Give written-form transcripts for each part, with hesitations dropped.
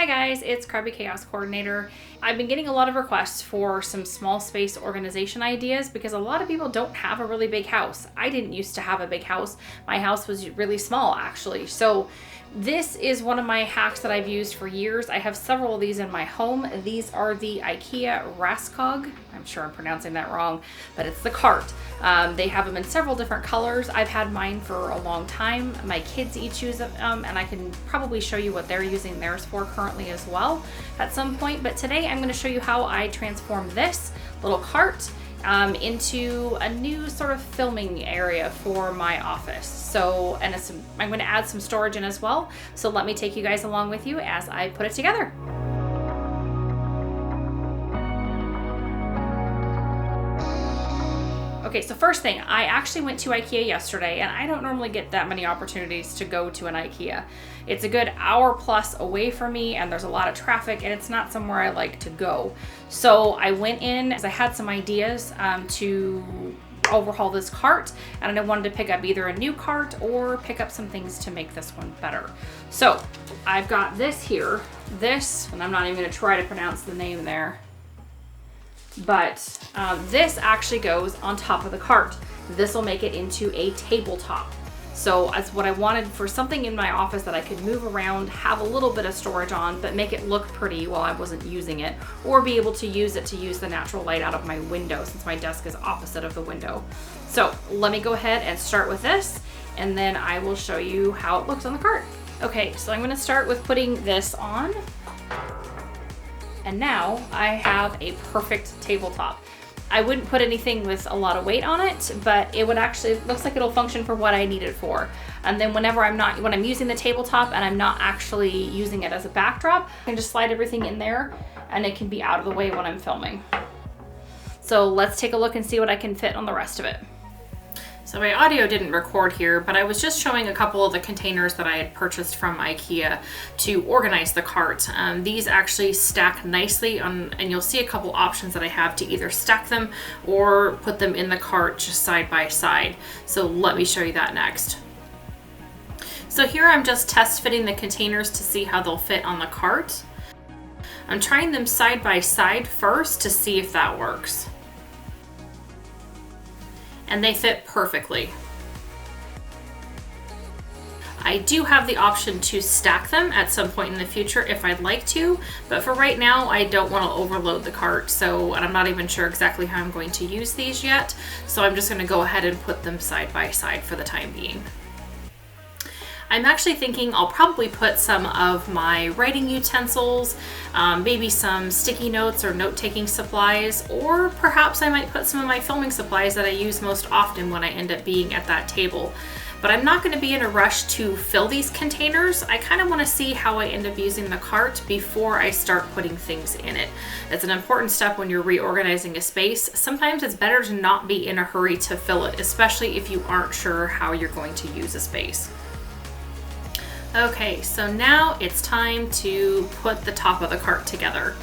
Hi guys, it's Crabby Chaos Coordinator. I've been getting a lot of requests for some small space organization ideas because a lot of people don't have a really big house. I didn't used to have a big house. My house was really small actually. So this is one of my hacks that I've used for years. I have several of these in my home. These are the IKEA Raskog. I'm sure I'm pronouncing that wrong, but it's the cart. They have them in several different colors. I've had mine for a long time. My kids each use them, and I can probably show you what they're using theirs for currently as well at some point. But today I'm going to show you how I transformed this little cart into a new sort of filming area for my office. So, and I'm going to add some storage in as well. So let me take you guys along with you as I put it together. Okay, so first thing, I actually went to IKEA yesterday, and I don't normally get that many opportunities to go to an IKEA. It's a good hour plus away from me, and there's a lot of traffic, and it's not somewhere I like to go. So I went in as I had some ideas to overhaul this cart, and I wanted to pick up either a new cart or pick up some things to make this one better. So I've got this here, and I'm not even gonna try to pronounce the name there. But this actually goes on top of the cart. This will make it into a tabletop. So that's what I wanted for something in my office that I could move around, have a little bit of storage on, but make it look pretty while I wasn't using it, or be able to use it to use the natural light out of my window since my desk is opposite of the window. So let me go ahead and start with this, and then I will show you how it looks on the cart. Okay, so I'm gonna start with putting this on. And now I have a perfect tabletop. I wouldn't put anything with a lot of weight on it, but it looks like it'll function for what I need it for. And then when I'm using the tabletop and I'm not actually using it as a backdrop, I can just slide everything in there and it can be out of the way when I'm filming. So let's take a look and see what I can fit on the rest of it. So my audio didn't record here, but I was just showing a couple of the containers that I had purchased from IKEA to organize the cart. These actually stack nicely and you'll see a couple options that I have to either stack them or put them in the cart just side by side. So let me show you that next. So here I'm just test fitting the containers to see how they'll fit on the cart. I'm trying them side by side first to see if that works. And they fit perfectly. I do have the option to stack them at some point in the future if I'd like to, but for right now I don't want to overload the cart, and I'm not even sure exactly how I'm going to use these yet, so I'm just going to go ahead and put them side by side for the time being. I'm actually thinking I'll probably put some of my writing utensils, maybe some sticky notes or note-taking supplies, or perhaps I might put some of my filming supplies that I use most often when I end up being at that table. But I'm not going to be in a rush to fill these containers. I kind of want to see how I end up using the cart before I start putting things in it. It's an important step when you're reorganizing a space. Sometimes it's better to not be in a hurry to fill it, especially if you aren't sure how you're going to use a space. Okay, so now it's time to put the top of the cart together.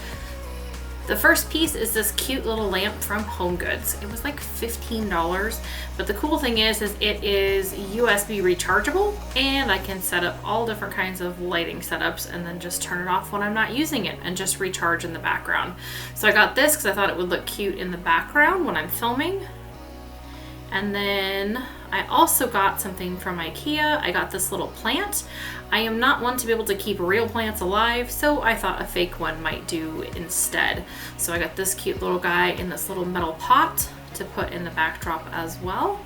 The first piece is this cute little lamp from HomeGoods. It was like $15, but the cool thing is it is USB rechargeable, and I can set up all different kinds of lighting setups and then just turn it off when I'm not using it and just recharge in the background. So I got this because I thought it would look cute in the background when I'm filming. And then I also got something from IKEA. I got this little plant. I am not one to be able to keep real plants alive, so I thought a fake one might do instead. So I got this cute little guy in this little metal pot to put in the backdrop as well.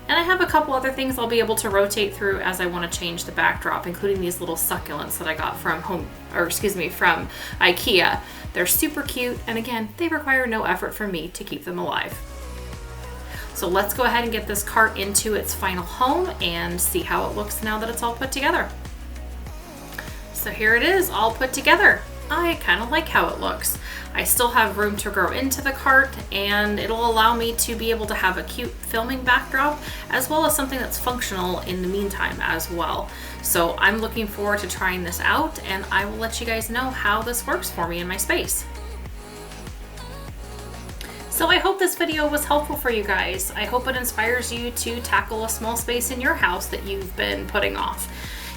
And I have a couple other things I'll be able to rotate through as I want to change the backdrop, including these little succulents that I got from from IKEA. They're super cute, and again, they require no effort from me to keep them alive. So let's go ahead and get this cart into its final home and see how it looks now that it's all put together. So here it is, all put together. I kind of like how it looks. I still have room to grow into the cart, and it'll allow me to be able to have a cute filming backdrop as well as something that's functional in the meantime as well. So I'm looking forward to trying this out, and I will let you guys know how this works for me in my space. So I hope this video was helpful for you guys. I hope it inspires you to tackle a small space in your house that you've been putting off.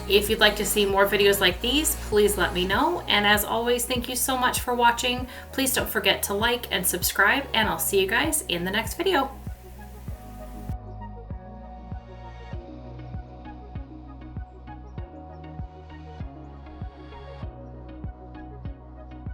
If you'd like to see more videos like these, please let me know. And as always, thank you so much for watching. Please don't forget to like and subscribe, and I'll see you guys in the next video.